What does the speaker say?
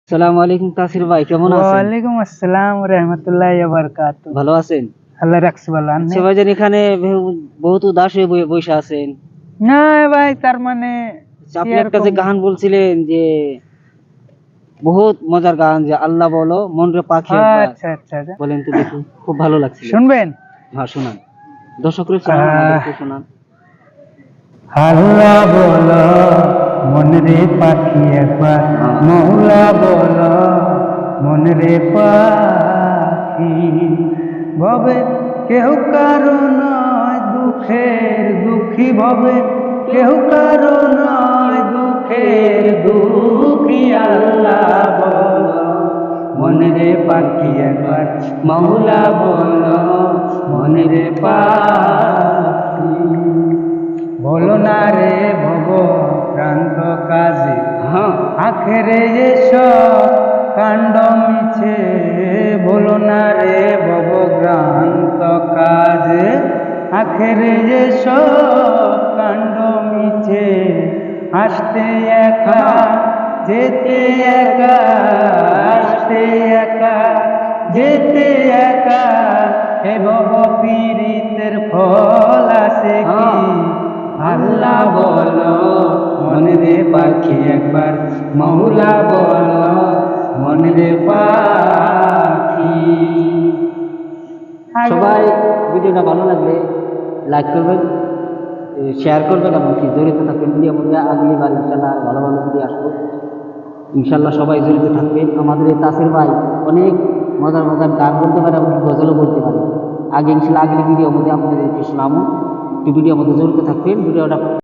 আসসালামু আলাইকুম তাসির ভাই, কেমন আছেন? ওয়ালাইকুম আসসালাম রাহমাতুল্লাহি ওয়া বারাকাতুহু। ভালো আছেন? আল্লাহ রাখছে ভালো। আচ্ছা ভাইজান, এখানে বহুত উদাস হয়ে বসে আছেন। না ভাই, তার মানে আচ্ছা, কি আপনি আর একটা যে কম। গান বলছিলেন যে বহুত মজার গান, যে আল্লাহ বলো মন রে পাখি একবার আচ্ছা আচ্ছা আচ্ছা। বলেন তো দেখি, খুব ভালো লাগছিল। শুনবেন? হ্যাঁ শোনান, দর্শকরা শোনান, আমাদেরকে আহ, শোনান। আল্লাহ বলো মন রে পাখি একবার, হ্যাঁ। মৌলা বলো মন রে পাখি, ভবে কেউ কারো নয় দুঃখের দুঃখী, ভবে কেউ কারো নয় দুঃখের দুঃখী। আল্লাহ বলো মন রে পাখি একবার, মৌলা বলো মন রে পাখি, বলো না রে ভব ক্রান্ত কাজে, হ্যাঁ। আখেরে এসব কাণ্ড মিছে, বলো না রে ভব ক্রান্ত কাজে, আখেরে এসব কাণ্ড মিছে, আসতে একা যেতে একা, আসতে একা যেতে একা, এ ভব পীড়িতের ফল আছে কি? আল্লাহ বলো মন রে পাখি একবার, মৌলা বলো মন রে পাখি। সবাই ভিডিওটা ভালো লাগলে লাইক করবেন, শেয়ার করবেন, এবং কি জড়িত থাকবেন ভিডিওর মধ্যে। আগামীবার ইনশাল্লাহ ভালো ভালো ভিডিও আসবো। ইনশাল্লাহ সবাই জড়িত থাকবেন। আমাদের এই তাসির ভাই অনেক মজার মজার গান বলতে পারে, এবং গজলও বলতে পারে। আগে ইনশাল্লাহ আগের ভিডিওর মধ্যে আপনাদের একটু শোনাবো। একটু ভিডিওর মধ্যে জড়িত থাকবেন। ভিডিওটা